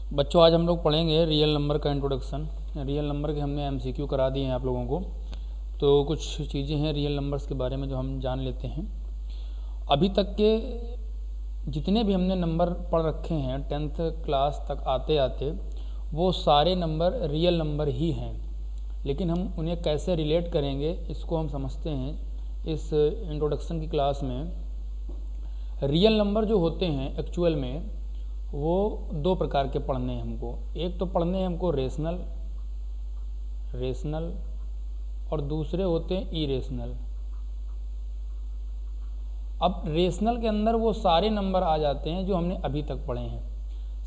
बच्चों आज हम लोग पढ़ेंगे रियल नंबर का इंट्रोडक्शन। रियल नंबर के हमने एमसीक्यू करा दिए हैं आप लोगों को, तो कुछ चीज़ें हैं रियल नंबर्स के बारे में जो हम जान लेते हैं। अभी तक के जितने भी हमने नंबर पढ़ रखे हैं 10th क्लास तक आते आते वो सारे नंबर रियल नंबर ही हैं, लेकिन हम उन्हें कैसे रिलेट करेंगे इसको हम समझते हैं इस इंट्रोडक्शन की क्लास में। रियल नंबर जो होते हैं एक्चुअल में वो दो प्रकार के पढ़ने हैं हमको। एक तो पढ़ने हैं हमको रेशनल और दूसरे होते हैं इरेशनल। अब रेशनल के अंदर वो सारे नंबर आ जाते हैं जो हमने अभी तक पढ़े हैं।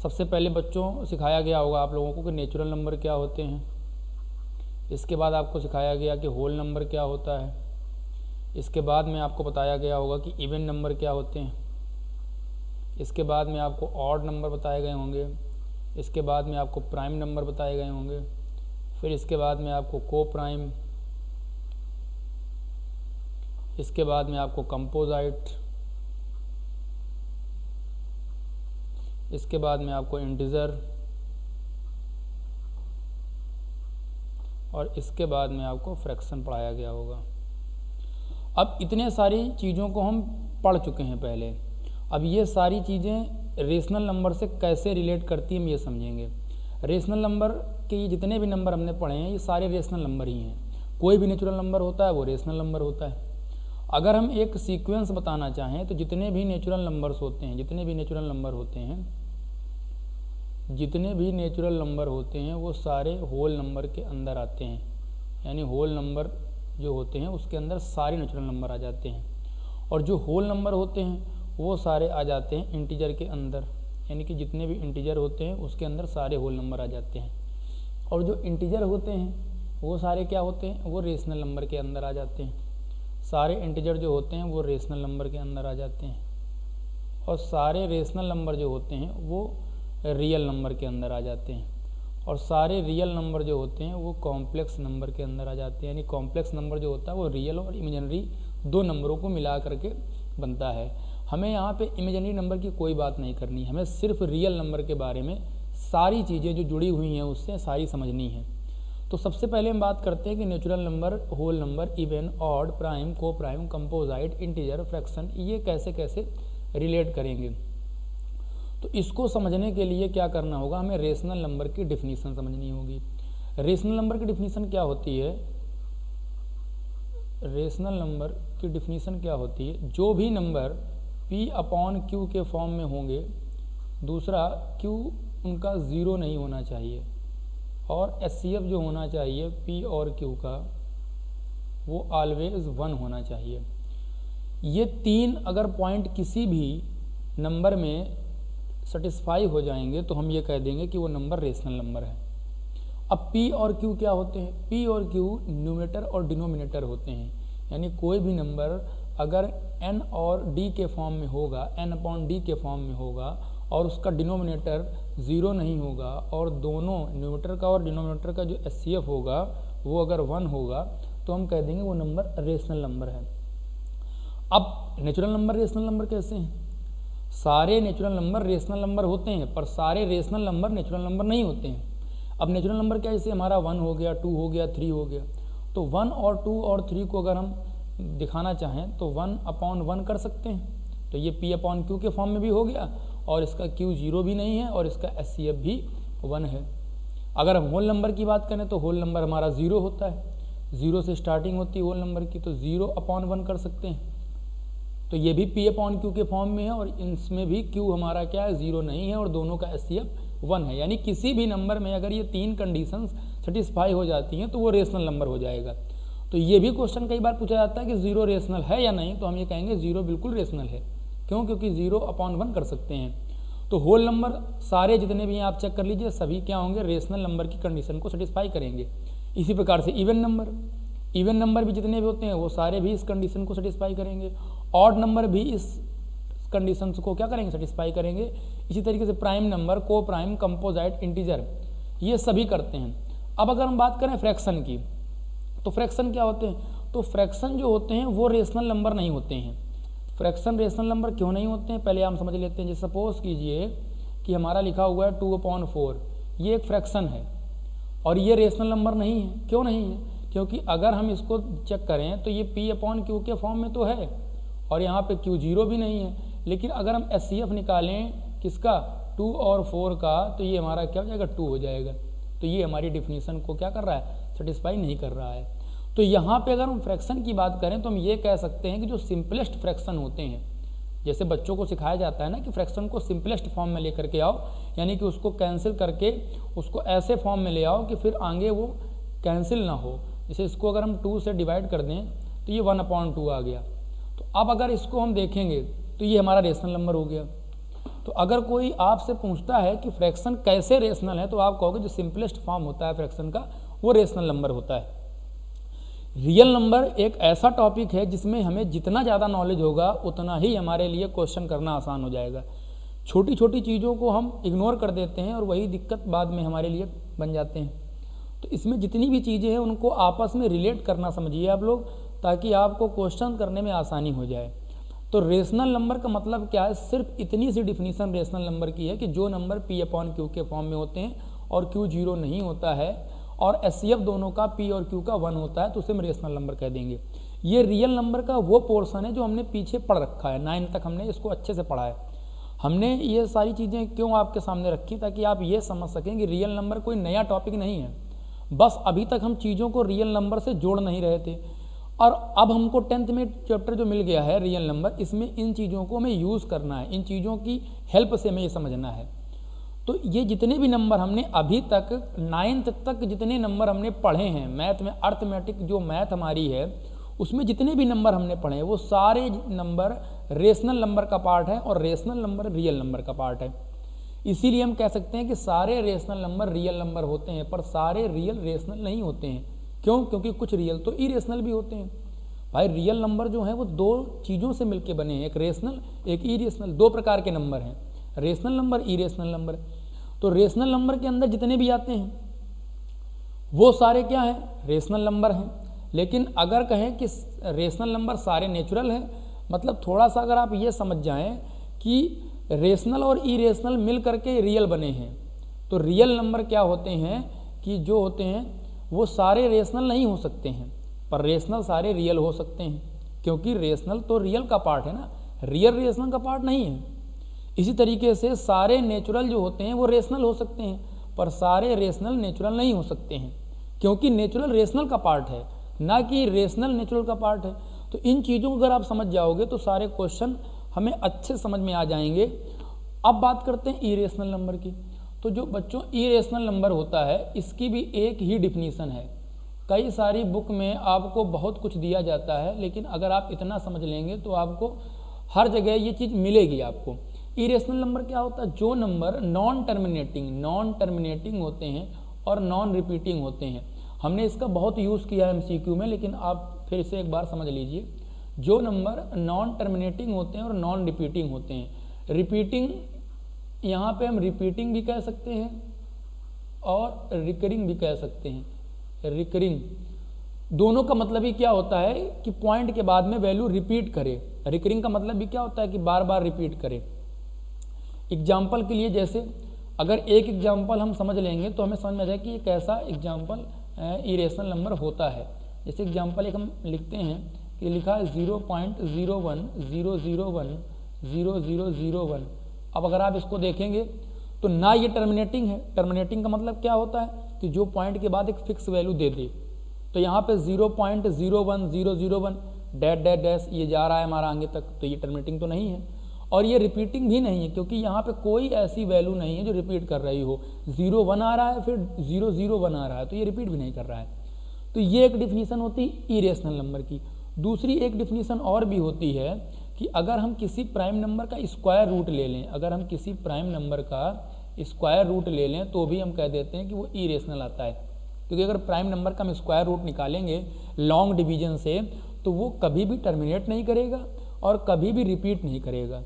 सबसे पहले बच्चों सिखाया गया होगा आप लोगों को कि नेचुरल नंबर क्या होते हैं। इसके बाद आपको सिखाया गया कि होल नंबर क्या होता है। इसके बाद में आपको बताया गया होगा कि इवन नंबर क्या होते हैं। इसके बाद में आपको ऑड नंबर बताए गए होंगे। इसके बाद में आपको प्राइम नंबर बताए गए होंगे। फिर इसके बाद में आपको को प्राइम। इसके बाद में आपको कंपोजाइट। इसके बाद में आपको इंटीजर और इसके बाद में आपको फ्रैक्शन पढ़ाया गया होगा। अब इतने सारी चीज़ों को हम पढ़ चुके हैं पहले। अब ये सारी चीज़ें रेशनल नंबर से कैसे रिलेट करती हैं हम ये समझेंगे। रेशनल नंबर के ये जितने भी नंबर हमने पढ़े हैं ये सारे रेशनल नंबर ही हैं। कोई भी नेचुरल नंबर होता है वो रेशनल नंबर होता है। अगर हम एक सीक्वेंस बताना चाहें तो जितने भी नेचुरल नंबर होते हैं वो सारे होल नंबर के अंदर आते हैं। यानी होल नंबर जो होते हैं उसके अंदर सारे नेचुरल नंबर आ जाते हैं। और जो होल नंबर होते हैं वो सारे आ जाते हैं इंटीजर के अंदर। यानी कि जितने भी इंटीजर होते हैं उसके अंदर सारे होल नंबर आ जाते हैं। और जो इंटीजर होते हैं वो सारे क्या होते हैं, वो रेशनल नंबर के अंदर आ जाते हैं। सारे इंटीजर जो होते हैं वो रेशनल नंबर के अंदर आ जाते हैं। और सारे रेशनल नंबर जो होते हैं वो रियल नंबर के अंदर आ जाते हैं। और सारे रियल नंबर जो होते हैं वो कॉम्प्लेक्स नंबर के अंदर आ जाते हैं। यानी कॉम्प्लेक्स नंबर जो होता है वो रियल और इमेजिनरी दो नंबरों को मिला करके बनता है। हमें यहाँ पे इमेजिनरी नंबर की कोई बात नहीं करनी है, हमें सिर्फ रियल नंबर के बारे में सारी चीज़ें जो जुड़ी हुई हैं उससे सारी समझनी है। तो सबसे पहले हम बात करते हैं कि natural number, whole number, even, odd, prime, coprime, composite, integer, fraction ये कैसे कैसे रिलेट करेंगे। तो इसको समझने के लिए क्या करना होगा, हमें रेशनल नंबर की डिफिनीशन समझनी होगी। रेशनल नंबर की डिफिनीशन क्या होती है? रेशनल नंबर की डिफिनीशन क्या होती है? जो भी नंबर P/Q के फॉर्म में होंगे, दूसरा Q उनका ज़ीरो नहीं होना चाहिए, और HCF जो होना चाहिए P और Q का वो ऑलवेज 1 होना चाहिए। ये तीन अगर पॉइंट किसी भी नंबर में सेटिस्फाई हो जाएंगे तो हम ये कह देंगे कि वो नंबर रेशनल नंबर है। अब P और Q क्या होते हैं? P और Q न्यूमरेटर और डिनोमिनेटर होते हैं। यानी कोई भी नंबर अगर n और d के फॉर्म में होगा, n/d के फॉर्म में होगा और उसका डिनोमिनेटर 0 नहीं होगा और दोनों न्यूमरेटर का और डिनोमिनेटर का जो HCF होगा वो अगर 1 होगा तो हम कह देंगे वो नंबर रेशनल नंबर है। अब नेचुरल नंबर रेशनल नंबर कैसे हैं? सारे नेचुरल नंबर रेशनल नंबर होते हैं पर सारे रेशनल नंबर नेचुरल नंबर नहीं होते हैं। अब नेचुरल नंबर क्या, जैसे हमारा 1 हो गया, 2 हो गया, 3 हो गया, तो 1 और 2 और 3 को अगर हम दिखाना चाहें तो 1/1 कर सकते हैं। तो ये P/Q के फॉर्म में भी हो गया और इसका Q 0 भी नहीं है और इसका HCF भी 1 है। अगर हम होल नंबर की बात करें तो होल नंबर हमारा 0 होता है, 0 से स्टार्टिंग होती है होल नंबर की, तो 0/1 कर सकते हैं। तो ये भी P/Q के फॉर्म में है और इसमें भी Q हमारा क्या है, 0 नहीं है और दोनों का HCF 1 है। यानी किसी भी नंबर में अगर ये तीन कंडीशंस सेटिस्फाई हो जाती हैं तो वो रेशनल नंबर हो जाएगा। तो ये भी क्वेश्चन कई बार पूछा जाता है कि 0 रेशनल है या नहीं, तो हम ये कहेंगे 0 बिल्कुल रेशनल है। क्यों? क्योंकि 0/1 कर सकते हैं। तो होल नंबर सारे जितने भी हैं आप चेक कर लीजिए, सभी क्या होंगे, रेशनल नंबर की कंडीशन को सेटिस्फाई करेंगे। इसी प्रकार से इवन नंबर भी जितने भी होते हैं वो सारे भी इस कंडीशन को सेटिस्फाई करेंगे। ऑड नंबर भी इस कंडीशन को क्या करेंगे, सेटिस्फाई करेंगे। इसी तरीके से प्राइम नंबर, को प्राइम, कंपोजाइट, इंटीजर ये सभी करते हैं। अब अगर हम बात करें फ्रैक्शन की, तो फ्रैक्शन क्या होते हैं? तो फ्रैक्शन जो होते हैं वो रेशनल नंबर नहीं होते हैं। फ्रैक्शन रेशनल नंबर क्यों नहीं होते हैं पहले हम समझ लेते हैं। जैसे सपोज कीजिए कि हमारा लिखा हुआ है 2/4, ये एक फ्रैक्शन है और ये रेशनल नंबर नहीं है। क्यों नहीं है? क्योंकि अगर हम इसको चेक करें तो ये P/Q के फॉर्म में तो है और यहाँ पे Q0 भी नहीं है। लेकिन अगर हम SCF निकालें किसका, 2 और 4 का, तो ये हमारा क्या हो जाएगा, 2 हो जाएगा। तो ये हमारी डिफिनीशन को क्या कर रहा है, सेटिस्फाई नहीं कर रहा है। तो यहाँ पे अगर हम फ्रैक्शन की बात करें तो हम ये कह सकते हैं कि जो सिंपलेस्ट फ्रैक्शन होते हैं, जैसे बच्चों को सिखाया जाता है ना कि फ्रैक्शन को सिंपलेस्ट फॉर्म में लेकर के आओ, यानी कि उसको कैंसिल करके उसको ऐसे फॉर्म में ले आओ कि फिर आगे वो कैंसिल ना हो। जैसे इसको अगर हम 2 से डिवाइड कर दें तो ये 1/2 आ गया। तो अब अगर इसको हम देखेंगे तो ये हमारा रेशनल नंबर हो गया। तो अगर कोई आपसे पूछता है कि फ्रैक्शन कैसे रेशनल है, तो आप कहोगे जो सिंपलेस्ट फॉर्म होता है फ्रैक्शन का वो रेशनल नंबर होता है। रियल नंबर एक ऐसा टॉपिक है जिसमें हमें जितना ज़्यादा नॉलेज होगा उतना ही हमारे लिए क्वेश्चन करना आसान हो जाएगा। छोटी छोटी चीज़ों को हम इग्नोर कर देते हैं और वही दिक्कत बाद में हमारे लिए बन जाते हैं। तो इसमें जितनी भी चीज़ें हैं उनको आपस में रिलेट करना समझिए आप लोग, ताकि आपको क्वेश्चन करने में आसानी हो जाए। तो रेशनल नंबर का मतलब क्या है, सिर्फ इतनी सी डिफिनीशन रेशनल नंबर की है कि जो नंबर P/Q के फॉर्म में होते हैं और Q0 नहीं होता है और SCF दोनों का P और Q का 1 होता है तो उसे हम रेशनल नंबर कह देंगे। ये रियल नंबर का वो पोर्शन है जो हमने पीछे पढ़ रखा है, 9 तक हमने इसको अच्छे से पढ़ा है। हमने ये सारी चीज़ें क्यों आपके सामने रखी, ताकि आप ये समझ सकें कि रियल नंबर कोई नया टॉपिक नहीं है। बस अभी तक हम चीज़ों को रियल नंबर से जोड़ नहीं रहे थे और अब हमको 10th में चैप्टर जो मिल गया है रियल नंबर, इसमें इन चीज़ों को हमें यूज़ करना है, इन चीज़ों की हेल्प से हमें ये समझना है। तो ये जितने भी नंबर हमने अभी तक 9th तक जितने नंबर हमने पढ़े हैं मैथ में, अर्थमेटिक जो मैथ हमारी है उसमें जितने भी नंबर हमने पढ़े हैं वो सारे नंबर रेशनल नंबर का पार्ट है और रेशनल नंबर रियल नंबर का पार्ट है। इसीलिए हम कह सकते हैं कि सारे रेशनल नंबर रियल नंबर होते हैं, पर सारे रियल रेशनल नहीं होते हैं। क्यों? क्योंकि कुछ रियल तो इरेशनल भी होते हैं। भाई रियल नंबर जो है वो दो चीज़ों से मिलकर बने हैं, एक रेशनल एक इरेशनल, दो प्रकार के नंबर हैं, रेशनल नंबर इरेशनल नंबर। तो रेशनल नंबर के अंदर जितने भी आते हैं वो सारे क्या हैं, रेशनल नंबर हैं। लेकिन अगर कहें कि रेशनल नंबर सारे नेचुरल हैं, मतलब थोड़ा सा अगर आप ये समझ जाएं कि रेशनल और इरेशनल मिल करके रियल बने हैं, तो रियल नंबर क्या होते हैं कि जो होते हैं वो सारे रेशनल नहीं हो सकते हैं, पर रेशनल सारे रियल हो सकते हैं, क्योंकि रेशनल तो रियल का पार्ट है ना, रियल रेशनल का पार्ट नहीं है। इसी तरीके से सारे नेचुरल जो होते हैं वो रेशनल हो सकते हैं, पर सारे रेशनल नेचुरल नहीं हो सकते हैं, क्योंकि नेचुरल रेशनल का पार्ट है ना कि रेशनल नेचुरल का पार्ट है। तो इन चीज़ों को अगर आप समझ जाओगे तो सारे क्वेश्चन हमें अच्छे समझ में आ जाएंगे। अब बात करते हैं इरेशनल नंबर की। तो जो बच्चों इरेशनल नंबर होता है इसकी भी एक ही डिफिनीसन है। कई सारी बुक में आपको बहुत कुछ दिया जाता है, लेकिन अगर आप इतना समझ लेंगे तो आपको हर जगह ये चीज़ मिलेगी आपको। इरेशनल नंबर क्या होता है, जो नंबर नॉन टर्मिनेटिंग होते हैं और नॉन रिपीटिंग होते हैं। हमने इसका बहुत यूज़ किया है MCQ में, लेकिन आप फिर से एक बार समझ लीजिए। जो नंबर नॉन टर्मिनेटिंग होते हैं और नॉन रिपीटिंग होते हैं। रिपीटिंग यहाँ पे हम रिपीटिंग भी कह सकते हैं और रिकरिंग भी कह सकते हैं। रिकरिंग दोनों का मतलब ही क्या होता है कि पॉइंट के बाद में वैल्यू रिपीट करे। रिकरिंग का मतलब भी क्या होता है कि बार बार रिपीट करे। एग्जाम्पल के लिए जैसे अगर एक एग्जाम्पल हम समझ लेंगे तो हमें समझ में आ जाए कि ये कैसा एग्जाम्पल इरेशनल नंबर होता है। जैसे एग्जाम्पल एक हम लिखते हैं कि लिखा है 0.0100100001। अब अगर आप इसको देखेंगे तो ना ये टर्मिनेटिंग है। टर्मिनेटिंग का मतलब क्या होता है कि जो पॉइंट के बाद एक फिक्स वैल्यू दे दे। तो यहाँ पे 0.01001 डैश डैश डैश ये जा रहा है हमारा आगे तक, तो ये टर्मिनेटिंग तो नहीं है। और ये रिपीटिंग भी नहीं है, क्योंकि यहाँ पे कोई ऐसी वैल्यू नहीं है जो रिपीट कर रही हो। 01 आ रहा है फिर 001 आ रहा है, तो ये रिपीट भी नहीं कर रहा है। तो ये एक डिफिनीसन होती है इरेशनल नंबर की। दूसरी एक डिफिनीसन और भी होती है कि अगर हम किसी प्राइम नंबर का स्क्वायर रूट ले लें, अगर हम किसी प्राइम नंबर का स्क्वायर रूट ले लें तो भी हम कह देते हैं कि वो इरेशनल आता है। क्योंकि अगर प्राइम नंबर का हम स्क्वायर रूट निकालेंगे लॉन्ग डिवीजन से तो वो कभी भी टर्मिनेट नहीं करेगा और कभी भी रिपीट नहीं करेगा।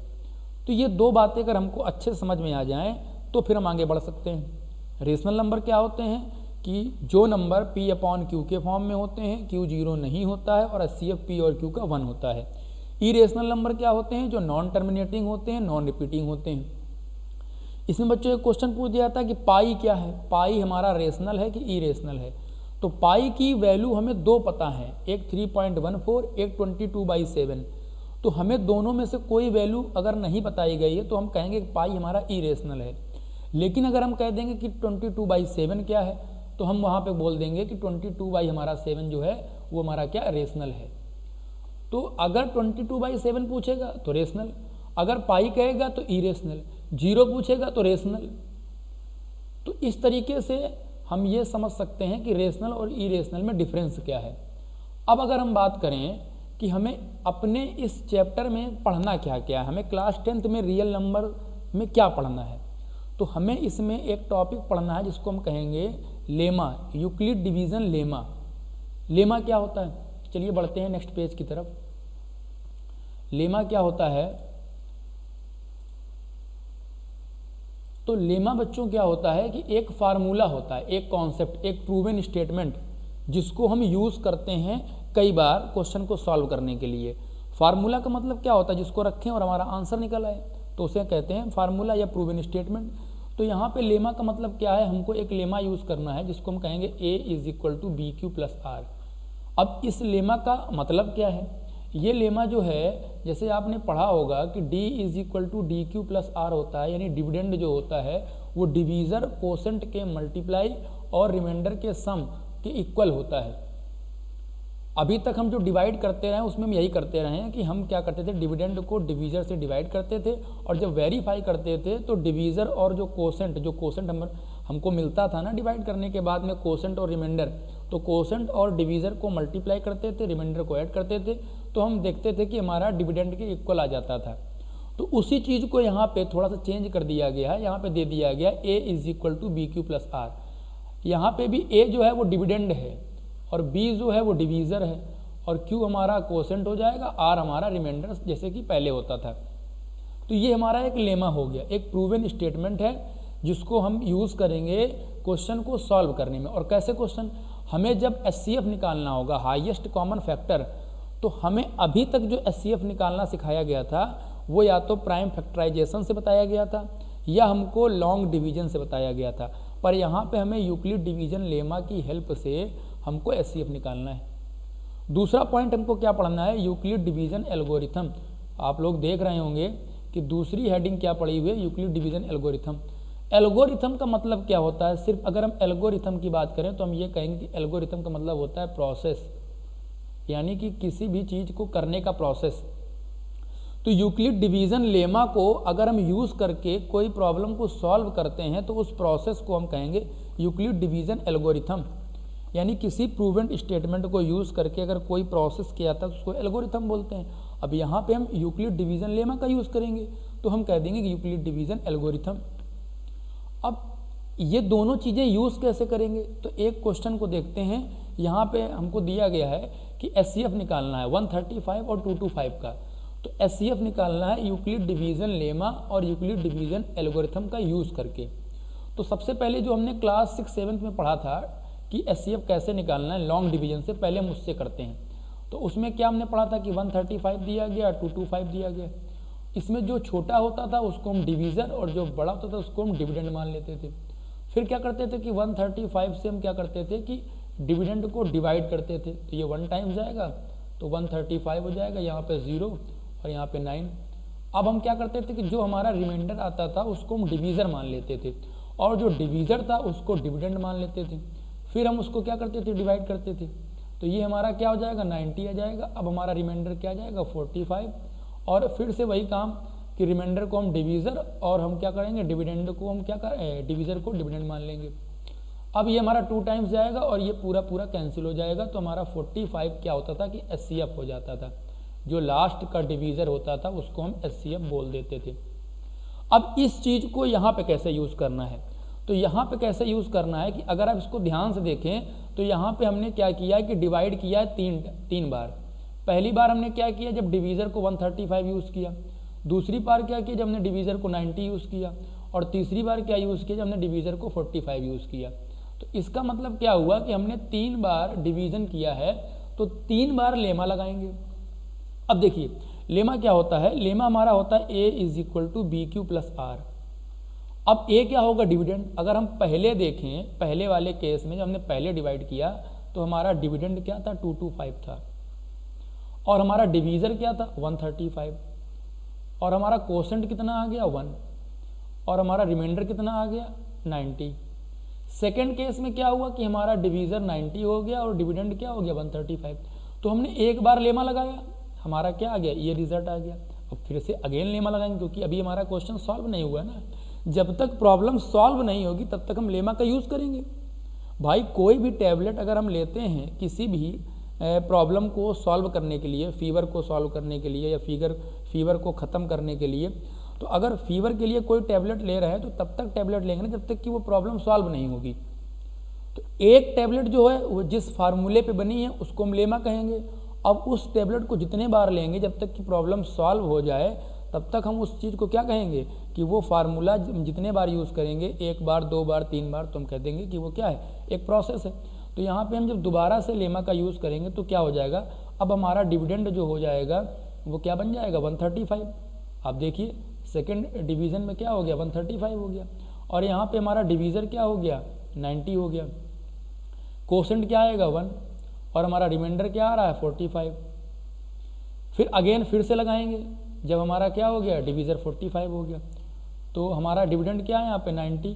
तो ये दो बातें अगर हमको अच्छे से समझ में आ जाएं तो फिर हम आगे बढ़ सकते हैं। रेशनल नंबर क्या होते हैं कि जो नंबर P/Q के फॉर्म में होते हैं, Q0 नहीं होता है और SCF P और Q का 1 होता है। इरेशनल नंबर क्या होते हैं, जो नॉन टर्मिनेटिंग होते हैं, नॉन रिपीटिंग होते हैं। इसमें बच्चों एक क्वेश्चन पूछ दिया था कि पाई क्या है, पाई हमारा रेशनल है कि इरेशनल है। तो पाई की वैल्यू हमें दो पता है, एक 3.14, एक 22/7। तो हमें दोनों में से कोई वैल्यू अगर नहीं बताई गई है तो हम कहेंगे कि पाई हमारा इरेशनल है। लेकिन अगर हम कह देंगे कि 22/7 क्या है, तो हम वहाँ पे बोल देंगे कि 22/7 जो है वो हमारा क्या रेशनल है। तो अगर 22/7 पूछेगा तो रेशनल, अगर पाई कहेगा तो इरेशनल, 0 पूछेगा तो रेशनल। तो इस तरीके से हम ये समझ सकते हैं कि रेशनल और इरेशनल में डिफरेंस क्या है। अब अगर हम बात करें कि हमें अपने इस चैप्टर में पढ़ना क्या क्या है, हमें क्लास 10th में रियल नंबर में क्या पढ़ना है, तो हमें इसमें एक टॉपिक पढ़ना है जिसको हम कहेंगे lemma, Euclid division lemma. Lemma क्या होता है, चलिए बढ़ते हैं नेक्स्ट पेज की तरफ। लेमा क्या होता है, तो लेमा बच्चों क्या होता है कि एक फार्मूला होता है, एक कॉन्सेप्ट, एक प्रूवन स्टेटमेंट जिसको हम यूज़ करते हैं कई बार क्वेश्चन को सॉल्व करने के लिए। फार्मूला का मतलब क्या होता है, जिसको रखें और हमारा आंसर निकल आए, तो उसे कहते हैं फार्मूला या प्रूवन स्टेटमेंट। तो यहाँ पे लेमा का मतलब क्या है, हमको एक लेमा यूज़ करना है जिसको हम कहेंगे A = BQ + R। अब इस लेमा का मतलब क्या है, ये लेमा जो है जैसे आपने पढ़ा होगा कि D = DQ + R होता है, यानी डिविडेंड जो होता है वो डिवीज़र कोसेंट के मल्टीप्लाई और रिमाइंडर के सम के इक्वल होता है। अभी तक हम जो डिवाइड करते रहे उसमें हम यही करते रहे हैं कि हम क्या करते थे, डिविडेंड को डिवीज़र से डिवाइड करते थे, और जब वेरीफाई करते थे तो डिवीज़र और जो कोसेंट हमको मिलता था ना डिवाइड करने के बाद में, कोसेंट और रिमाइंडर, तो कोसेंट और डिवीज़र को मल्टीप्लाई करते थे, रिमाइंडर को ऐड करते थे, तो हम देखते थे कि हमारा डिविडेंड के इक्वल आ जाता था। तो उसी चीज़ को यहाँ पे थोड़ा सा चेंज कर दिया गया है, यहाँ पे दे दिया गया A = BQ + R। यहाँ पे भी A जो है वो डिविडेंड है और B जो है वो डिवीज़र है और Q हमारा कोसेंट हो जाएगा, R हमारा रिमाइंडर जैसे कि पहले होता था। तो ये हमारा एक लेमा हो गया, एक प्रूवन स्टेटमेंट है जिसको हम यूज़ करेंगे क्वेश्चन को सॉल्व करने में। और कैसे क्वेश्चन, हमें जब HCF निकालना होगा, हाईएस्ट कॉमन फैक्टर, तो हमें अभी तक जो HCF निकालना सिखाया गया था वो या तो प्राइम फैक्टराइजेशन से बताया गया था या हमको लॉन्ग डिवीजन से बताया गया था, पर यहाँ पे हमें यूक्लिड डिवीजन लेमा की हेल्प से हमको HCF निकालना है। दूसरा पॉइंट हमको क्या पढ़ना है, यूक्लिड डिवीजन एल्गोरिथम। आप लोग देख रहे होंगे कि दूसरी हेडिंग क्या पड़ी हुई है, यूक्लिड डिवीजन एल्गोरिथम। एल्गोरिथम का मतलब क्या होता है, सिर्फ अगर हम एल्गोरिथम की बात करें तो हम ये कहेंगे कि एल्गोरिथम का मतलब होता है प्रोसेस, यानी कि किसी भी चीज़ को करने का प्रोसेस। तो यूक्लिड डिवीज़न लेमा को अगर हम यूज़ करके कोई प्रॉब्लम को सॉल्व करते हैं तो उस प्रोसेस को हम कहेंगे यूक्लिड डिवीज़न एल्गोरिथम। यानी किसी प्रूवन स्टेटमेंट को यूज़ करके अगर कोई प्रोसेस किया था तो उसको एल्गोरिथम बोलते हैं। अब यहाँ पे हम यूक्लिड डिवीज़न लेमा का यूज़ करेंगे तो हम कह देंगे कि यूक्लिड डिवीज़न एल्गोरिथम। अब ये दोनों चीज़ें यूज़ कैसे करेंगे, तो एक क्वेश्चन को देखते हैं। यहाँ पे हमको दिया गया है कि HCF निकालना है 135 और 225 का, तो HCF निकालना है यूक्लिड डिवीज़न लेमा और यूक्लिड डिवीज़न एल्गोरिथम का यूज़ करके। तो सबसे पहले जो हमने क्लास 6-7 में पढ़ा था कि HCF कैसे निकालना है लॉन्ग डिवीज़न से, पहले हम उससे करते हैं। तो उसमें क्या हमने पढ़ा था कि 135 दिया गया, 225 दिया गया। इसमें जो छोटा होता था उसको हम डिवीज़र और जो बड़ा होता था उसको हम डिविडेंड मान लेते थे। फिर क्या करते थे कि 135 से हम क्या करते थे कि डिविडेंड को डिवाइड करते थे, तो ये 1 टाइम जाएगा तो 135 हो जाएगा, यहाँ पे 0 और यहाँ पे 9। अब हम क्या करते थे कि जो हमारा रिमाइंडर आता था उसको हम डिवीज़र मान लेते थे और जो डिवीज़र था उसको डिविडेंड मान लेते थे। फिर हम उसको क्या करते थे, डिवाइड करते थे, तो ये हमारा क्या हो जाएगा 90 आ जाएगा। अब हमारा रिमाइंडर क्या आ जाएगा 45, और फिर से वही काम कि रिमाइंडर को हम डिवीज़र और हम क्या करेंगे डिविडेंड को हम क्या करें, डिवीज़र को डिविडेंड मान लेंगे। अब ये हमारा 2 टाइम्स जाएगा और ये पूरा पूरा कैंसिल हो जाएगा, तो हमारा 45 क्या होता था कि HCF हो जाता था। जो लास्ट का डिवीज़र होता था उसको हम HCF बोल देते थे। अब इस चीज़ को यहाँ पे कैसे यूज़ करना है, तो यहाँ पे कैसे यूज़ करना है कि अगर आप इसको ध्यान से देखें तो यहाँ पे हमने क्या किया है कि डिवाइड किया है तीन बार। पहली बार हमने क्या किया जब डिवीज़र को 135 यूज़ किया, दूसरी बार क्या किया जब हमने डिवीज़र को 90 यूज़ किया, और तीसरी बार क्या यूज़ किया जब हमने डिवीज़र को 45 यूज़ किया। तो इसका मतलब क्या हुआ कि हमने 3 बार डिवीज़न किया है तो 3 बार लेमा लगाएंगे। अब देखिए लेमा क्या होता है, लेमा हमारा होता है A = BQ + R। अब ए क्या होगा, डिविडेंड। अगर हम पहले देखें, पहले वाले केस में जब हमने पहले डिवाइड किया तो हमारा डिविडेंड क्या था, 225 था, और हमारा डिवीज़र क्या था, 135, और हमारा कोसेंट कितना आ गया, 1, और हमारा रिमाइंडर कितना आ गया, 90। सेकेंड केस में क्या हुआ कि हमारा डिवीज़र 90 हो गया और डिविडेंड क्या हो गया, 135। तो हमने एक बार लेमा लगाया, हमारा क्या आ गया, ये रिजल्ट आ गया। अब फिर से अगेन लेमा लगाएंगे, क्योंकि अभी हमारा क्वेश्चन सॉल्व नहीं हुआ ना। जब तक प्रॉब्लम सॉल्व नहीं होगी तब तक हम लेमा का यूज़ करेंगे। भाई कोई भी टैबलेट अगर हम लेते हैं किसी भी प्रॉब्लम को सॉल्व करने के लिए, फीवर को सॉल्व करने के लिए या फीवर को ख़त्म करने के लिए, तो अगर फीवर के लिए कोई टैबलेट ले रहा है तो तब तक टैबलेट लेंगे ना जब तक कि वो प्रॉब्लम सॉल्व नहीं होगी। तो एक टैबलेट जो है वो जिस फार्मूले पे बनी है उसको हम लेमा कहेंगे। अब उस टैबलेट को जितने बार लेंगे जब तक कि प्रॉब्लम सॉल्व हो जाए तब तक हम उस चीज़ को क्या कहेंगे कि वो फार्मूला जितने बार यूज़ करेंगे, 1 बार 2 बार 3 बार, तो हम कह देंगे कि वो क्या है, एक प्रोसेस है। तो यहाँ पे हम जब दोबारा से लेमा का यूज़ करेंगे तो क्या हो जाएगा, अब हमारा डिविडेंड जो हो जाएगा वो क्या बन जाएगा, 135। आप देखिए सेकेंड डिवीज़न में क्या हो गया, 135 हो गया, और यहाँ पे हमारा डिवीज़र क्या हो गया, 90 हो गया, कोसेंट क्या आएगा, 1, और हमारा रिमाइंडर क्या आ रहा है, 45। फिर अगेन फिर से लगाएंगे, जब हमारा क्या हो गया, डिवीज़र 45 हो गया, तो हमारा डिविडेंड क्या है यहाँ पे 90,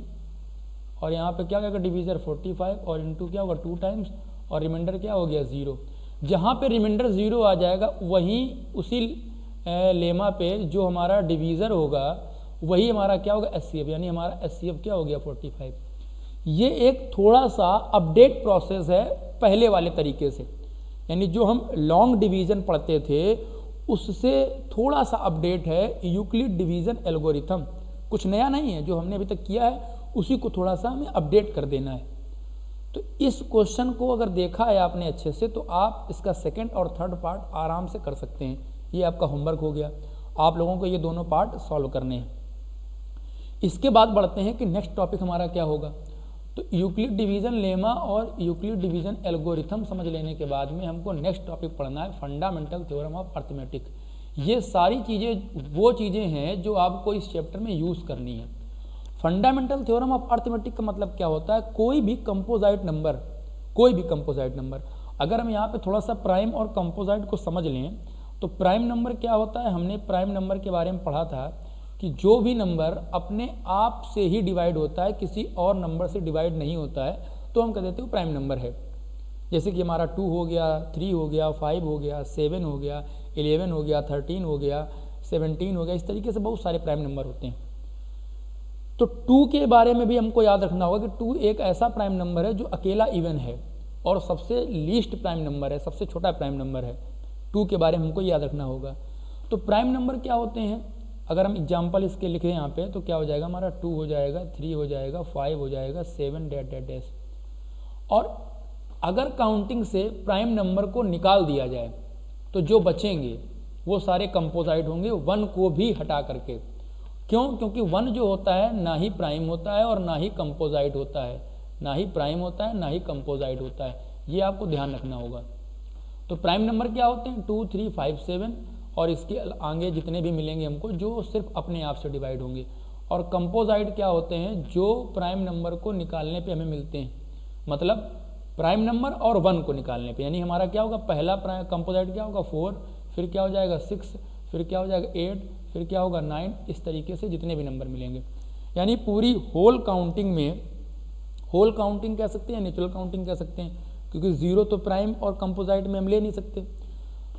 और यहाँ पे क्या होगा, डिवीज़र 45 और इनटू क्या होगा 2 टाइम्स, और रिमाइंडर क्या हो गया 0। जहाँ पे रिमाइंडर 0 आ जाएगा वहीं उसी लेमा पे जो हमारा डिवीज़र होगा वही हमारा क्या होगा, एचसीएफ, यानी हमारा एचसीएफ क्या हो गया, 45। ये एक थोड़ा सा अपडेट प्रोसेस है पहले वाले तरीके से, यानी जो हम लॉन्ग डिवीज़न पढ़ते थे उससे थोड़ा सा अपडेट है यूक्लिड डिवीज़न एल्गोरिथम। कुछ नया नहीं है, जो हमने अभी तक किया है उसी को थोड़ा सा हमें अपडेट कर देना है। तो इस क्वेश्चन को अगर देखा है आपने अच्छे से तो आप इसका सेकंड और थर्ड पार्ट आराम से कर सकते हैं। ये आपका होमवर्क हो गया, आप लोगों को ये दोनों पार्ट सॉल्व करने हैं। इसके बाद बढ़ते हैं कि नेक्स्ट टॉपिक हमारा क्या होगा। तो यूक्लिड डिवीज़न लेमा और यूक्लिड डिवीज़न एल्गोरिथम समझ लेने के बाद में हमको नेक्स्ट टॉपिक पढ़ना है फंडामेंटल थ्योरम ऑफ अर्थमेटिक। ये सारी चीज़ें वो चीज़ें हैं जो आपको इस चैप्टर में यूज़ करनी है। फंडामेंटल थ्योरम ऑफ अर्थमेटिक का मतलब क्या होता है, कोई भी कंपोजाइट नंबर, अगर हम यहाँ पे थोड़ा सा प्राइम और कंपोजाइट को समझ लें तो प्राइम नंबर क्या होता है, हमने प्राइम नंबर के बारे में पढ़ा था कि जो भी नंबर अपने आप से ही डिवाइड होता है, किसी और नंबर से डिवाइड नहीं होता है, तो हम कह देते हैं प्राइम नंबर है। जैसे कि हमारा 2 हो गया, 3 हो गया, 5 हो गया, 7 हो गया, 11 हो गया, 13 हो गया, 17 हो गया, इस तरीके से बहुत सारे प्राइम नंबर होते हैं। तो 2 के बारे में भी हमको याद रखना होगा कि 2 एक ऐसा प्राइम नंबर है जो अकेला इवन है और सबसे लीस्ट प्राइम नंबर है, सबसे छोटा प्राइम नंबर है। 2 के बारे में हमको याद रखना होगा। तो प्राइम नंबर क्या होते हैं, अगर हम एग्जाम्पल इसके लिखें यहाँ पे तो क्या हो जाएगा, हमारा 2 हो जाएगा, 3 हो जाएगा, 5 हो जाएगा, 7 डैश। और अगर काउंटिंग से प्राइम नंबर को निकाल दिया जाए तो जो बचेंगे वो सारे कंपोजाइट होंगे 1 को भी हटा करके। क्यों? क्योंकि 1 जो होता है ना ही प्राइम होता है और ना ही कंपोजाइट होता है, ना ही प्राइम होता है ना ही कंपोजाइट होता है, ये आपको ध्यान रखना होगा। तो प्राइम नंबर क्या होते हैं, 2, 3, 5, 7 और इसके आगे जितने भी मिलेंगे हमको जो सिर्फ अपने आप से डिवाइड होंगे। और कंपोजाइट क्या होते हैं, जो प्राइम नंबर को निकालने पे हमें मिलते हैं, मतलब प्राइम नंबर और 1 को निकालने पे। यानी हमारा क्या होगा, पहला कंपोजाइट क्या होगा 4, फिर क्या हो जाएगा 6, फिर क्या हो जाएगा 8, फिर क्या होगा 9, इस तरीके से जितने भी नंबर मिलेंगे। यानी पूरी होल काउंटिंग में, होल काउंटिंग कह सकते हैं, नेचुरल काउंटिंग कह सकते हैं, क्योंकि 0 तो प्राइम और कंपोजाइट में हम ले नहीं सकते।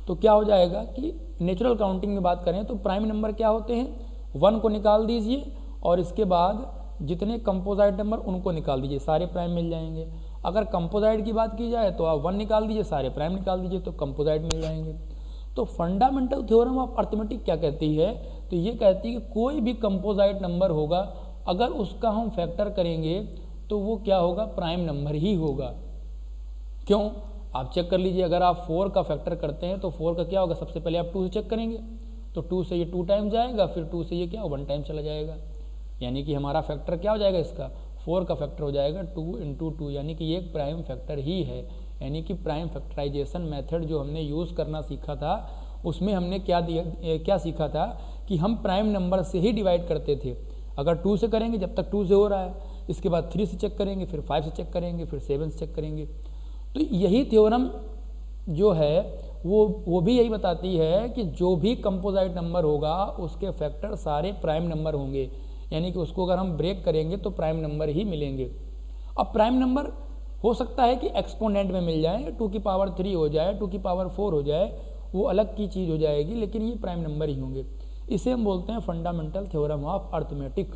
तो क्या हो जाएगा कि नेचुरल काउंटिंग में बात करें तो प्राइम नंबर क्या होते हैं, 1 को निकाल दीजिए और इसके बाद जितने कंपोजाइट नंबर उनको निकाल दीजिए, सारे प्राइम मिल जाएंगे। अगर कंपोजाइट की बात की जाए तो आप 1 निकाल दीजिए, सारे प्राइम निकाल दीजिए तो कंपोजाइट मिल जाएंगे। तो फंडामेंटल थ्योरम ऑफ अर्थमेटिक क्या कहती है, तो ये कहती है कि कोई भी कंपोजाइट नंबर होगा अगर उसका हम फैक्टर करेंगे तो वो क्या होगा, प्राइम नंबर ही होगा। क्यों? आप चेक कर लीजिए, अगर आप 4 का फैक्टर करते हैं तो 4 का क्या होगा, सबसे पहले आप 2 से चेक करेंगे तो 2 से ये 2 टाइम जाएगा, फिर 2 से ये क्या 1 टाइम चला जाएगा। यानी कि हमारा फैक्टर क्या हो जाएगा, इसका 4 का फैक्टर हो जाएगा 2 × 2, यानी कि ये एक प्राइम फैक्टर ही है। यानी कि प्राइम फैक्टराइजेशन मेथड जो हमने यूज़ करना सीखा था उसमें हमने क्या सीखा था कि हम प्राइम नंबर से ही डिवाइड करते थे। अगर 2 से करेंगे जब तक 2 से हो रहा है, इसके बाद 3 से चेक करेंगे, फिर 5 से चेक करेंगे, फिर 7 से चेक करेंगे। तो यही थ्योरम जो है वो भी यही बताती है कि जो भी कंपोजिट नंबर होगा उसके फैक्टर सारे प्राइम नंबर होंगे, यानी कि उसको अगर हम ब्रेक करेंगे तो प्राइम नंबर ही मिलेंगे। अब प्राइम नंबर हो सकता है कि एक्सपोनेंट में मिल जाए, 2 की पावर 3 हो जाए, 2 की पावर 4 हो जाए, वो अलग की चीज़ हो जाएगी, लेकिन ये प्राइम नंबर ही होंगे। इसे हम बोलते हैं फंडामेंटल थ्योरम ऑफ अर्थमेटिक।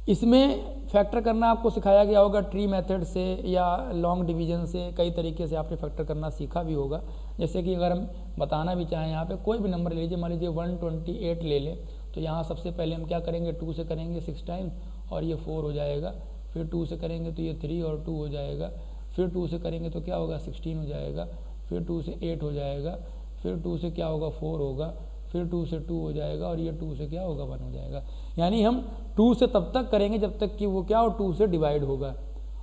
इसमें फैक्टर करना आपको सिखाया गया होगा ट्री मेथड से या लॉन्ग डिवीजन से, कई तरीके से आपने फैक्टर करना सीखा भी होगा। जैसे कि अगर हम बताना भी चाहें यहाँ पे कोई भी नंबर ले लीजिए, मान लीजिए 128 ले लें, तो यहाँ सबसे पहले हम क्या करेंगे, 2 से करेंगे 6 टाइम्स और ये 4 हो जाएगा, फिर 2 से करेंगे तो ये 3 और 2 हो जाएगा, फिर 2 से करेंगे तो क्या होगा 16 हो जाएगा, फिर 2 से 8 हो जाएगा, फिर 2 से क्या होगा 4 होगा, फिर 2 से 2 हो जाएगा और ये 2 से क्या होगा 1 हो जाएगा। यानी हम 2 से तब तक करेंगे जब तक कि वो क्या हो 2 से डिवाइड होगा।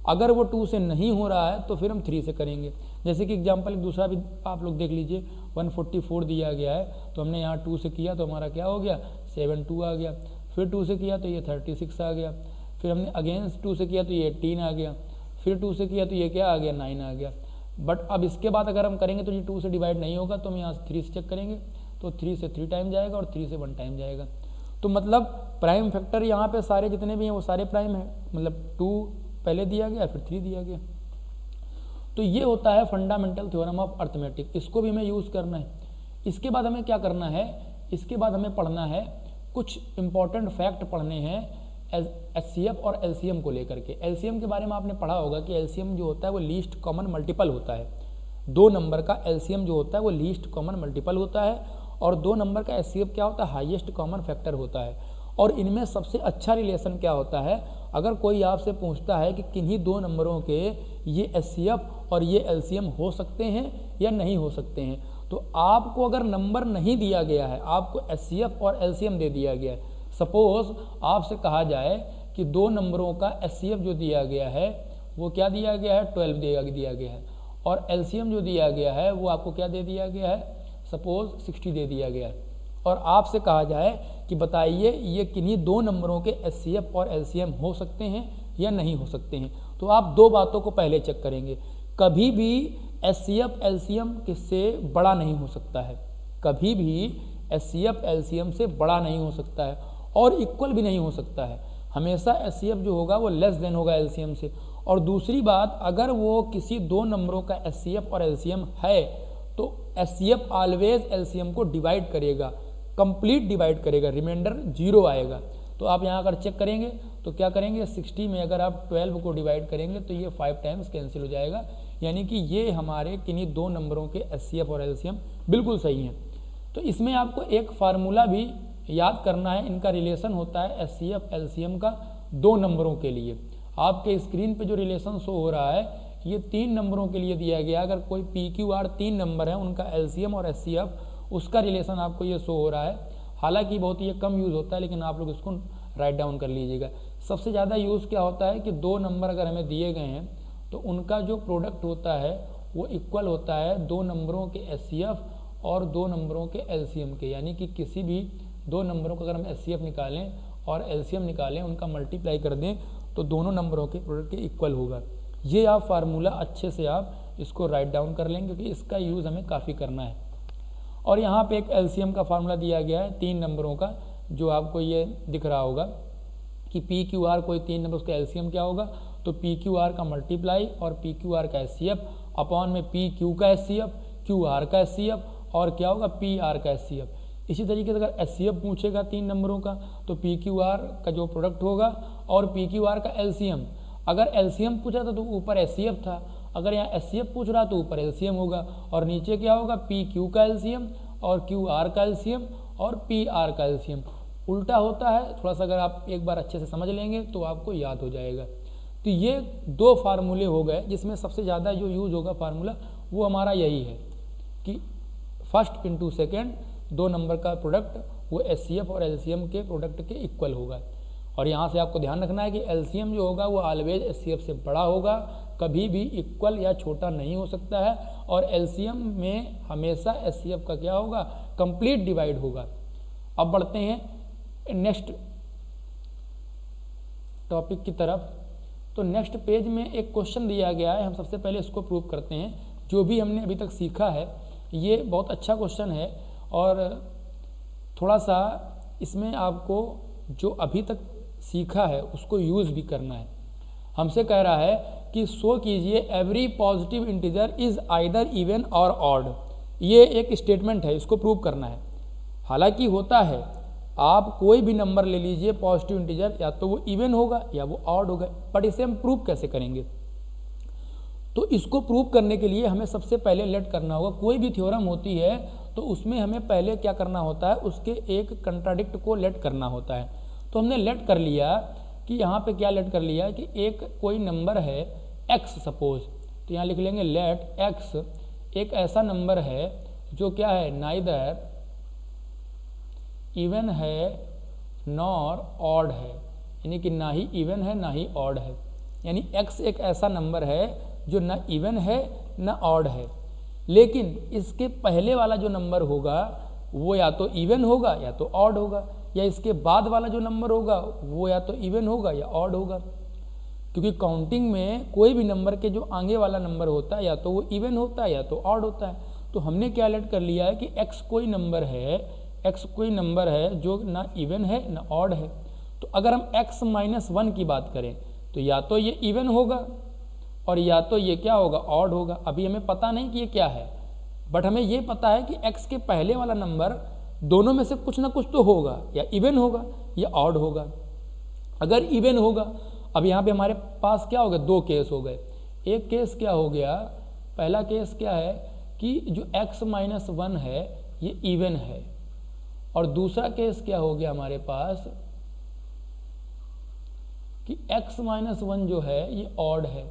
अगर वो 2 से नहीं हो रहा है तो फिर हम 3 से करेंगे। जैसे कि एग्जांपल एक दूसरा भी आप लोग देख लीजिए, 144 दिया गया है, तो हमने यहाँ 2 से किया तो हमारा क्या हो गया 72 आ गया, फिर 2 से किया तो ये 36 आ गया, फिर हमने अगेंस्ट 2 से किया तो ये 18 आ गया, फिर 2 से किया तो ये क्या आ गया 9 आ गया। बट अब इसके बाद अगर हम करेंगे तो ये 2 से डिवाइड नहीं होगा, तो हम यहाँ से 3 से चेक करेंगे, तो 3 से 3 टाइम जाएगा और 3 से 1 टाइम जाएगा। तो मतलब प्राइम फैक्टर यहाँ पे सारे जितने भी हैं वो सारे प्राइम हैं, मतलब 2 पहले दिया गया फिर 3 दिया गया। तो ये होता है फंडामेंटल थ्योरम ऑफ अर्थमेटिक, इसको भी हमें यूज़ करना है। इसके बाद हमें क्या करना है, इसके बाद हमें पढ़ना है कुछ इंपॉर्टेंट फैक्ट पढ़ने हैं एचसीएफ और एलसीएम को लेकर के। एलसीएम के बारे में आपने पढ़ा होगा कि एलसीएम जो होता है वो लीस्ट कॉमन मल्टीपल होता है। 2 नंबर का एलसीएम जो होता है वो लीस्ट कॉमन मल्टीपल होता है, और 2 नंबर का एचसीएफ क्या होता है हाईएस्ट कॉमन फैक्टर होता है। और इनमें सबसे अच्छा रिलेशन क्या होता है, अगर कोई आपसे पूछता है कि किन्हीं 2 नंबरों के ये एचसीएफ और ये एलसीएम हो सकते हैं या नहीं हो सकते हैं, तो आपको अगर नंबर नहीं दिया गया है, आपको एचसीएफ और एलसीएम दे दिया गया है। सपोज आपसे कहा जाए कि 2 नंबरों का एचसीएफ जो दिया गया है वो क्या दिया गया है 12 दिया गया है, और एलसीएम जो दिया गया है वो आपको क्या दे दिया गया है सपोज 60 दे दिया गया है, और आपसे कहा जाए कि बताइए ये किन्हीं 2 नंबरों के एचसीएफ और एलसीएम हो सकते हैं या नहीं हो सकते हैं। तो आप 2 बातों को पहले चेक करेंगे, कभी भी एचसीएफ एलसीएम किससे बड़ा नहीं हो सकता है, कभी भी एचसीएफ एलसीएम से बड़ा नहीं हो सकता है और इक्वल भी नहीं हो सकता है। हमेशा एचसीएफ जो होगा वो लेस देन होगा एलसीएम से। और दूसरी बात, अगर वो किसी 2 नंबरों का एचसीएफ और एलसीएम है तो एचसीएफ ऑलवेज एलसीएम को डिवाइड करेगा, कंप्लीट डिवाइड करेगा, रिमाइंडर 0 आएगा। तो आप यहाँ अगर चेक करेंगे तो क्या करेंगे 60 में अगर आप 12 को डिवाइड करेंगे तो ये 5 टाइम्स कैंसिल हो जाएगा, यानी कि ये हमारे किन्हीं 2 नंबरों के एचसीएफ और एलसीएम बिल्कुल सही हैं। तो इसमें आपको एक फार्मूला भी याद करना है, इनका रिलेशन होता है एचसीएफ एलसीएम का 2 नंबरों के लिए। आपके स्क्रीन पे जो रिलेशन शो हो रहा है ये 3 नंबरों के लिए दिया गया। अगर कोई PQR 3 नंबर है उनका एलसीएम और एचसीएफ उसका रिलेशन आपको ये शो हो रहा है। हालांकि बहुत ये कम यूज़ होता है, लेकिन आप लोग इसको राइट डाउन कर लीजिएगा। सबसे ज़्यादा यूज़ क्या होता है कि 2 नंबर अगर हमें दिए गए हैं तो उनका जो प्रोडक्ट होता है वो इक्वल होता है 2 नंबरों के एचसीएफ और 2 नंबरों के एलसीएम के, यानी कि किसी भी 2 नंबरों का अगर हम एचसीएफ निकालें और एलसीएम निकालें, उनका मल्टीप्लाई कर दें तो दोनों नंबरों के प्रोडक्ट के इक्वल होगा। ये आप फार्मूला अच्छे से आप इसको राइट डाउन कर लेंगे क्योंकि इसका यूज़ हमें काफ़ी करना है। और यहाँ पे एक एलसीएम का फार्मूला दिया गया है 3 नंबरों का, जो आपको ये दिख रहा होगा कि PQR कोई 3 नंबर उसका एलसीएम क्या होगा, तो PQR का मल्टीप्लाई और PQR का एचसीएफ अपॉन में PQ का एचसीएफ, QR का एचसीएफ और क्या होगा PR का एचसीएफ। इसी तरीके से अगर एचसीएफ पूछेगा 3 नंबरों का तो PQR का जो प्रोडक्ट होगा और PQR का एलसीएम। अगर एलसीएम पूछ रहा था तो ऊपर एचसीएफ था, अगर यहाँ एचसीएफ पूछ रहा तो ऊपर एलसीएम होगा, और नीचे क्या होगा PQ का एलसीएम और QR का एलसीएम और PR का एलसीएम। उल्टा होता है, थोड़ा सा अगर आप एक बार अच्छे से समझ लेंगे तो आपको याद हो जाएगा। तो ये 2 फार्मूले हो गए, जिसमें सबसे ज़्यादा जो यूज़ होगा फार्मूला वो हमारा यही है कि फर्स्ट इंटू सेकेंड 2 नंबर का प्रोडक्ट वो एचसीएफ और एलसीएम के प्रोडक्ट के इक्वल होगा। और यहाँ से आपको ध्यान रखना है कि एलसीएम जो होगा वो ऑलवेज एचसीएफ से बड़ा होगा, कभी भी इक्वल या छोटा नहीं हो सकता है, और एलसीएम में हमेशा एचसीएफ का क्या होगा कंप्लीट डिवाइड होगा। अब बढ़ते हैं नेक्स्ट टॉपिक की तरफ। तो नेक्स्ट पेज में एक क्वेश्चन दिया गया है, हम सबसे पहले इसको प्रूव करते हैं। जो भी हमने अभी तक सीखा है ये बहुत अच्छा क्वेश्चन है और थोड़ा सा इसमें आपको जो अभी तक सीखा है उसको यूज़ भी करना है। हमसे कह रहा है कि शो कीजिए every positive integer is either even और ऑड। ये एक स्टेटमेंट है, इसको प्रूव करना है। हालांकि होता है, आप कोई भी नंबर ले लीजिए पॉजिटिव इंटीजर, या तो वो इवन होगा या वो ऑड होगा, बट इसे हम प्रूव कैसे करेंगे? तो इसको प्रूव करने के लिए हमें सबसे पहले लेट करना होगा। कोई भी थ्योरम होती है तो उसमें हमें पहले क्या करना होता है, उसके एक कंट्राडिक्ट को लेट करना होता है। तो हमने लेट कर लिया कि यहाँ पे क्या लेट कर लिया कि एक कोई नंबर है x सपोज, तो यहाँ लिख लेंगे लेट x एक ऐसा नंबर है जो क्या है, नाइदर इवन है नॉर ऑड है, यानी कि ना ही इवन है ना ही ऑड है। यानी x एक ऐसा नंबर है जो ना इवन है ना ऑड है, लेकिन इसके पहले वाला जो नंबर होगा वो या तो इवन होगा या तो ऑड होगा, या इसके बाद वाला जो नंबर होगा वो या तो इवन होगा या ऑड होगा। क्योंकि काउंटिंग में कोई भी नंबर के जो आगे वाला नंबर होता है या तो वो इवन होता है या तो ऑड होता है। तो हमने क्या लेट कर लिया है कि x कोई नंबर है जो ना इवन है ना ऑड है। तो अगर हम x-1 की बात करें तो या तो ये इवन होगा और या तो ये क्या होगा, ऑड होगा। अभी हमें पता नहीं कि ये क्या है, बट हमें ये पता है कि x के पहले वाला नंबर दोनों में से कुछ ना कुछ तो होगा, या इवन होगा या ऑड होगा। अगर इवन होगा, अब यहाँ पे हमारे पास क्या हो गया, दो केस हो गए। एक केस क्या हो गया, पहला केस क्या है कि जो x-1 है ये इवन है, और दूसरा केस क्या हो गया हमारे पास कि x-1 जो है ये ऑड है।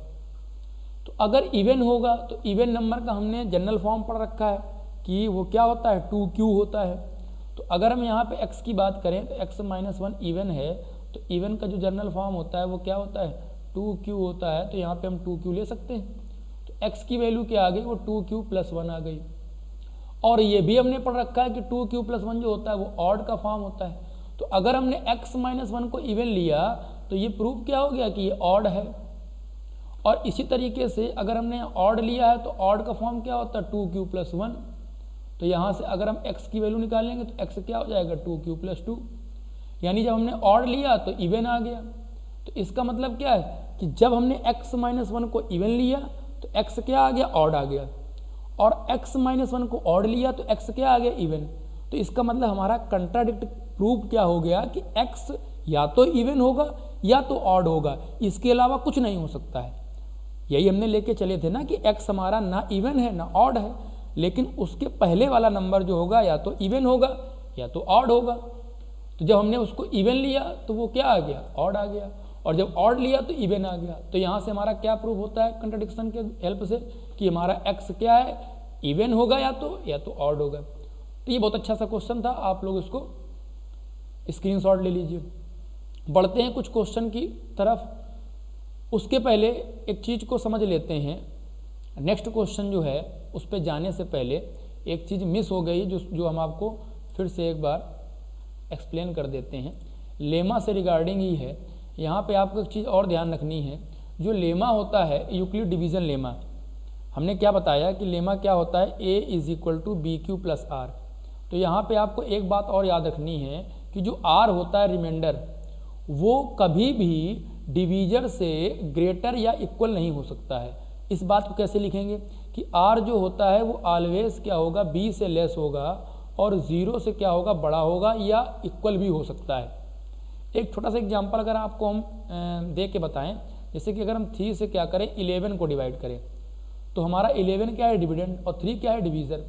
तो अगर इवन होगा तो इवन नंबर का हमने जनरल फॉर्म पढ़ रखा है कि वो क्या होता है, 2q होता है। तो अगर हम यहाँ पे x की बात करें तो x-1 इवन है, तो इवन का जो जनरल फॉर्म होता है वो क्या होता है, 2q होता है। तो यहाँ पे हम 2q ले सकते हैं। तो x की वैल्यू क्या आ गई, वो 2q+1 आ गई। और ये भी हमने पढ़ रखा है कि 2q+1 जो होता है वो ऑड का फॉर्म होता है। तो अगर हमने x-1 को इवन लिया तो ये प्रूफ क्या हो गया कि ये ऑड है। और इसी तरीके से अगर हमने ऑड लिया है तो ऑड का फॉर्म क्या होता है, 2q+1। तो यहाँ से अगर हम x की वैल्यू निकालेंगे तो x क्या हो जाएगा, 2q+2। यानी जब हमने ऑड लिया तो इवन आ गया। तो इसका मतलब क्या है कि जब हमने x-1 को इवन लिया तो x क्या आ गया, ऑड आ गया, और x-1 को ऑड लिया तो x क्या आ गया, इवन। तो इसका मतलब हमारा कंट्राडिक्ट प्रूफ क्या हो गया कि x या तो इवन होगा या तो ऑड होगा, इसके अलावा कुछ नहीं हो सकता है। यही हमने लेके चले थे ना कि x हमारा ना इवन है ना ऑड है, लेकिन उसके पहले वाला नंबर जो होगा या तो इवन होगा या तो ऑड होगा। तो जब हमने उसको इवन लिया तो वो क्या आ गया, ऑड आ गया, और जब ऑड लिया तो इवन आ गया। तो यहाँ से हमारा क्या प्रूफ होता है कंट्राडिक्शन के हेल्प से कि हमारा x क्या है, इवन होगा या तो ऑड होगा। तो ये बहुत अच्छा सा क्वेश्चन था, आप लोग इसको स्क्रीनशॉट ले लीजिए। बढ़ते हैं कुछ क्वेश्चन की तरफ। उसके पहले एक चीज़ को समझ लेते हैं। नेक्स्ट क्वेश्चन जो है उस पर जाने से पहले एक चीज़ मिस हो गई जो हम आपको फिर से एक बार एक्सप्लेन कर देते हैं। लेमा से रिगार्डिंग ही है। यहाँ पे आपको एक चीज़ और ध्यान रखनी है। जो लेमा होता है यूक्लिड डिवीज़न लेमा, हमने क्या बताया कि लेमा क्या होता है, a = bq+r। तो यहाँ पे आपको एक बात और याद रखनी है कि जो r होता है रिमाइंडर, वो कभी भी डिवीजर से ग्रेटर या इक्वल नहीं हो सकता है। इस बात को कैसे लिखेंगे कि r जो होता है वो ऑलवेज क्या होगा, b से लेस होगा, और 0 से क्या होगा, बड़ा होगा या इक्वल भी हो सकता है। एक छोटा सा एग्जांपल अगर आपको हम दे के बताएं, जैसे कि अगर हम 3 से क्या करें, 11 को डिवाइड करें, तो हमारा 11 क्या है, डिविडेंड, और 3 क्या है, डिवीज़र।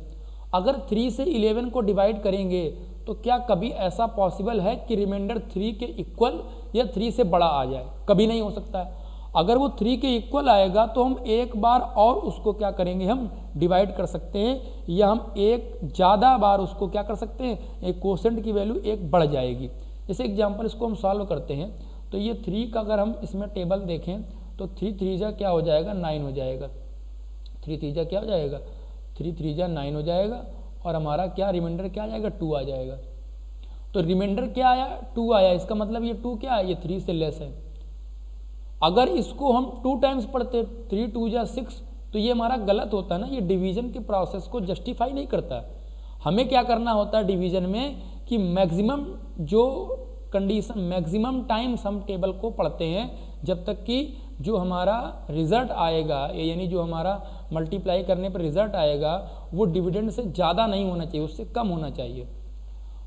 अगर 3 से 11 को डिवाइड करेंगे तो क्या कभी ऐसा पॉसिबल है कि रिमाइंडर 3 के इक्वल या 3 से बड़ा आ जाए? कभी नहीं हो सकता है। अगर वो 3 के इक्वल आएगा तो हम एक बार और उसको क्या करेंगे, हम डिवाइड कर सकते हैं, या हम एक ज़्यादा बार उसको क्या कर सकते हैं, एक कोसेंट की वैल्यू एक बढ़ जाएगी। जैसे एग्जांपल इसको हम सॉल्व करते हैं तो ये 3 का अगर हम इसमें टेबल देखें तो 3 3 जा क्या हो जाएगा, 9 हो जाएगा। 3 3 जा क्या हो जाएगा, 3 3 जा 9 हो जाएगा, और हमारा क्या रिमाइंडर क्या आ जाएगा, 2 आ जाएगा। तो रिमाइंडर क्या आया, 2 आया। इसका मतलब ये 2 क्या है, ये 3 से लेस है। अगर इसको हम 2 टाइम्स पढ़ते 3 2 जा 6 तो ये हमारा गलत होता है ना, ये डिवीजन के प्रोसेस को जस्टिफाई नहीं करता। हमें क्या करना होता है डिवीजन में कि मैक्सिमम जो कंडीशन, मैक्सिमम टाइम सम टेबल को पढ़ते हैं जब तक कि जो हमारा रिजल्ट आएगा, यानी जो हमारा मल्टीप्लाई करने पर रिजल्ट आएगा वो डिविडेंड से ज़्यादा नहीं होना चाहिए, उससे कम होना चाहिए।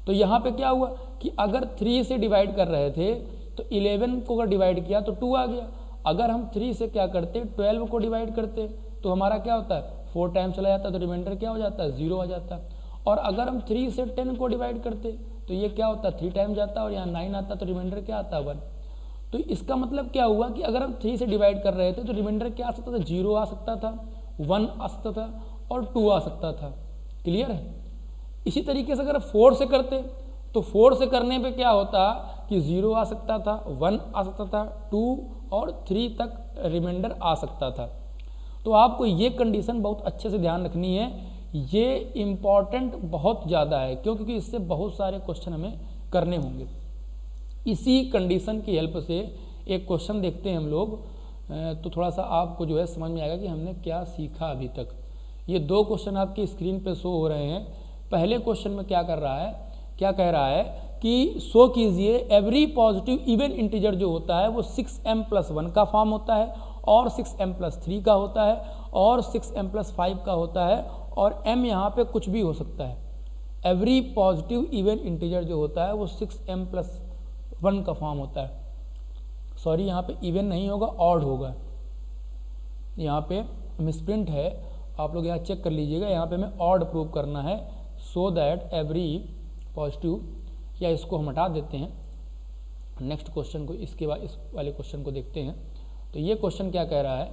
तो यहाँ पे क्या हुआ कि अगर 3 से डिवाइड कर रहे थे तो 11 को अगर डिवाइड किया तो 2 आ गया। अगर हम 3 से क्या करते 12 को डिवाइड करते तो हमारा क्या होता है 4 टाइम चला जाता है, तो रिमाइंडर क्या हो जाता है 0 आ जाता है। और अगर हम 3 से 10 को डिवाइड करते तो ये क्या होता है 3 टाइम जाता है और यहाँ 9 आता है, तो रिमाइंडर क्या आता है 1। तो इसका मतलब क्या हुआ कि अगर हम 3 से डिवाइड कर रहे थे तो रिमाइंडर क्या आ सकता था 0 आ सकता था, 1 आ सकता था और 2 आ सकता था। क्लियर है। इसी तरीके से अगर 4 से करते तो 4 से करने पे क्या होता कि 0 आ सकता था, 1 आ सकता था, 2 और 3 तक रिमाइंडर आ सकता था। तो आपको ये कंडीशन बहुत अच्छे से ध्यान रखनी है, ये इम्पॉर्टेंट बहुत ज़्यादा है क्योंकि इससे बहुत सारे क्वेश्चन हमें करने होंगे। इसी कंडीशन की हेल्प से एक क्वेश्चन देखते हैं हम लोग, तो थोड़ा सा आपको जो है समझ में आएगा कि हमने क्या सीखा अभी तक। ये 2 क्वेश्चन आपकी स्क्रीन पे शो हो रहे हैं। पहले क्वेश्चन में क्या कर रहा है, क्या कह रहा है कि शो कीजिए एवरी पॉजिटिव इवन इंटीजर जो होता है वो 6m+1 का फॉर्म होता है और 6m+3 का होता है और 6m+5 का होता है और m यहाँ पे कुछ भी हो सकता है। एवरी पॉजिटिव इवन इंटीजर जो होता है वो 6m+1 का फॉर्म होता है। सॉरी, यहाँ पे इवन नहीं होगा, ऑड होगा। यहाँ पे मिसप्रिंट है, आप लोग यहाँ चेक कर लीजिएगा। यहाँ पे हमें ऑड प्रूव करना है सो दैट एवरी पॉजिटिव, या इसको हम हटा देते हैं। नेक्स्ट क्वेश्चन को, इसके बाद इस वाले क्वेश्चन को देखते हैं। तो ये क्वेश्चन क्या कह रहा है,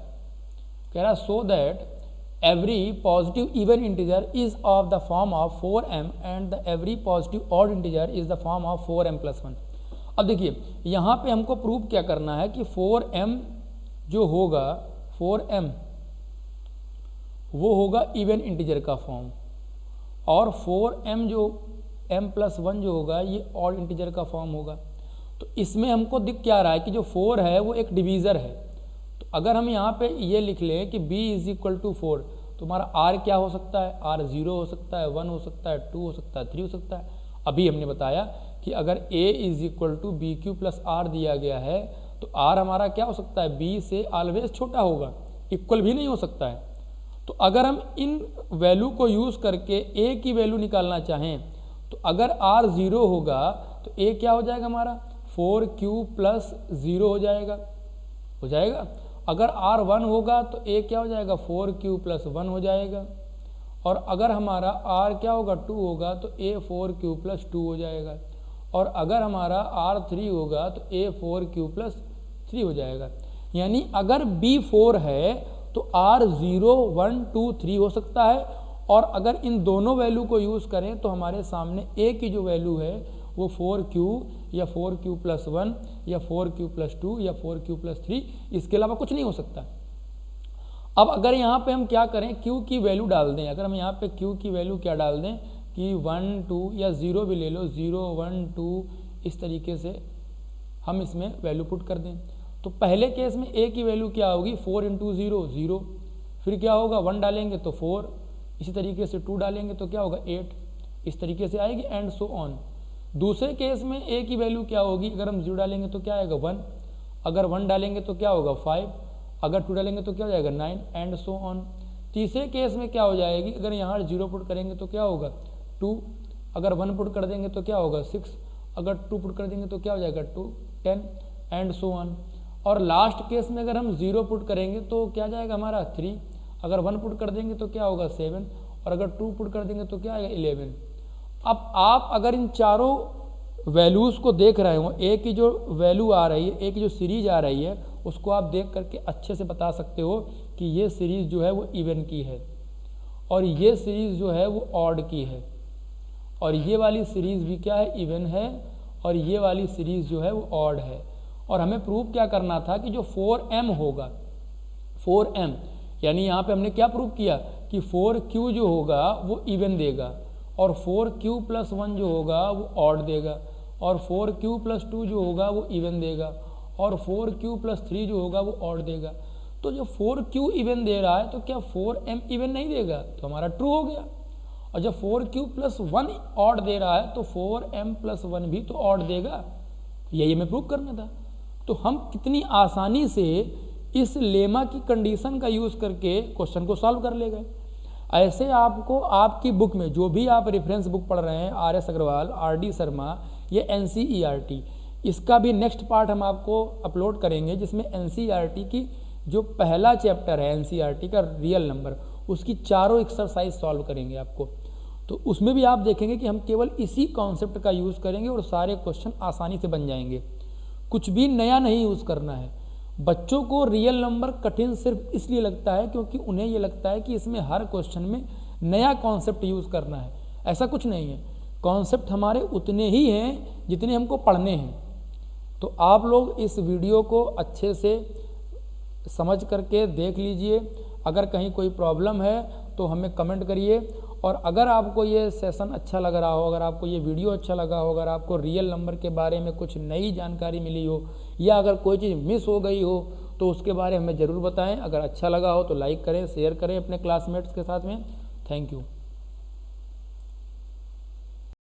कह रहा है so that every positive even integer is of the form of 4m and the every positive odd integer is the form of 4m+1। अब देखिए यहाँ पे हमको प्रूव क्या करना है कि 4m जो होगा 4m वो होगा इवन इंटीजर का फॉर्म और 4m जो m+1 जो होगा ये ऑड इंटीजर का फॉर्म होगा। तो इसमें हमको दिख क्या रहा है कि जो 4 है वो एक डिवीज़र है। तो अगर हम यहाँ पे ये लिख लें कि b = 4 तो हमारा r क्या हो सकता है, r 0 हो सकता है, 1 हो सकता है, 2 हो सकता है, 3 हो सकता है। अभी हमने बताया कि अगर a = bq + r दिया गया है तो r हमारा क्या हो सकता है b से ऑलवेज छोटा होगा, इक्वल भी नहीं हो सकता है। तो अगर हम इन वैल्यू को यूज़ करके a की वैल्यू निकालना चाहें तो अगर r 0 होगा तो a क्या हो जाएगा हमारा 4q + 0 हो जाएगा। अगर r 1 होगा तो a क्या हो जाएगा 4q + 1 हो जाएगा। और अगर हमारा r क्या होगा 2 होगा तो a 4q + 2 हो जाएगा। और अगर हमारा r 3 होगा तो a 4q + 3 हो जाएगा। यानी अगर b 4 है तो r 0 1 2 3 हो सकता है। और अगर इन दोनों वैल्यू को यूज़ करें तो हमारे सामने a की जो वैल्यू है वो 4q या 4q + 1 या 4q + 2 या 4q + 3, इसके अलावा कुछ नहीं हो सकता। अब अगर यहाँ पे हम क्या करें q की वैल्यू डाल दें, अगर हम यहाँ पे q की वैल्यू क्या डाल दें कि 1 2 या 0 भी ले लो, 0 1 2 इस तरीके से हम इसमें वैल्यू पुट कर दें तो पहले केस में a की वैल्यू क्या होगी 4 × 0 0, फिर क्या होगा 1 डालेंगे तो 4, इसी तरीके से 2 डालेंगे तो क्या होगा 8, इस तरीके से आएगी एंड सो ऑन। दूसरे केस में a की वैल्यू क्या होगी, अगर हम 0 डालेंगे तो क्या आएगा 1, अगर 1 डालेंगे तो क्या होगा 5, अगर 2 डालेंगे तो क्या हो जाएगा 9 एंड सो ऑन। तीसरे केस में क्या हो जाएगी, अगर यहाँ 0 पुट करेंगे तो क्या होगा 2, अगर 1 पुट कर देंगे तो क्या होगा 6, अगर 2 पुट कर देंगे तो क्या हो जाएगा 2 10 एंड सो ऑन। और लास्ट केस में अगर हम 0 पुट करेंगे तो क्या जाएगा हमारा 3, अगर 1 पुट कर देंगे तो क्या होगा 7 और अगर 2 पुट कर देंगे तो क्या आएगा 11। अब आप अगर इन चारों वैल्यूज़ को देख रहे हो, a की जो वैल्यू आ रही है, a की जो सीरीज आ रही है उसको आप देख करके अच्छे से बता सकते हो कि ये सीरीज़ जो है वो इवन की है और ये सीरीज़ जो है वो ऑड की है और ये वाली सीरीज़ भी क्या है इवन है और ये वाली सीरीज़ जो है वो ऑड है। और हमें प्रूव क्या करना था कि जो 4m होगा 4m, यानी यहाँ पे हमने क्या प्रूव किया कि 4q जो होगा वो इवन देगा और 4q + 1 जो होगा वो ऑड देगा और 4q + 2 जो होगा वो इवन देगा और 4q + 3 जो होगा वो ऑड देगा। तो जब 4q इवन दे रहा है तो क्या 4m इवन नहीं देगा, तो हमारा ट्रू हो गया। और जब 4q + 1 ऑड दे रहा है तो 4m + 1 भी तो ऑड देगा। यही हमें प्रूव करना था। तो हम कितनी आसानी से इस लेमा की कंडीशन का यूज़ करके क्वेश्चन को सॉल्व कर ले गए। ऐसे आपको आपकी बुक में जो भी आप रेफरेंस बुक पढ़ रहे हैं, RS अग्रवाल, RD शर्मा, ये NCERT, इसका भी नेक्स्ट पार्ट हम आपको अपलोड करेंगे, जिसमें NCERT की जो पहला चैप्टर है NCERT का रियल नंबर, उसकी चारों एक्सरसाइज सॉल्व करेंगे आपको। तो उसमें भी आप देखेंगे कि हम केवल इसी कॉन्सेप्ट का यूज़ करेंगे और सारे क्वेश्चन आसानी से बन जाएंगे। कुछ भी नया नहीं यूज़ करना है। बच्चों को रियल नंबर कठिन सिर्फ इसलिए लगता है क्योंकि उन्हें ये लगता है कि इसमें हर क्वेश्चन में नया कॉन्सेप्ट यूज़ करना है। ऐसा कुछ नहीं है, कॉन्सेप्ट हमारे उतने ही हैं जितने हमको पढ़ने हैं। तो आप लोग इस वीडियो को अच्छे से समझ करके देख लीजिए। अगर कहीं कोई प्रॉब्लम है तो हमें कमेंट करिए। और अगर आपको ये सेशन अच्छा लग रहा हो, अगर आपको ये वीडियो अच्छा लगा हो, अगर आपको रियल नंबर के बारे में कुछ नई जानकारी मिली हो, या अगर कोई चीज़ मिस हो गई हो तो उसके बारे में हमें ज़रूर बताएं। अगर अच्छा लगा हो तो लाइक करें, शेयर करें अपने क्लासमेट्स के साथ में। Thank you.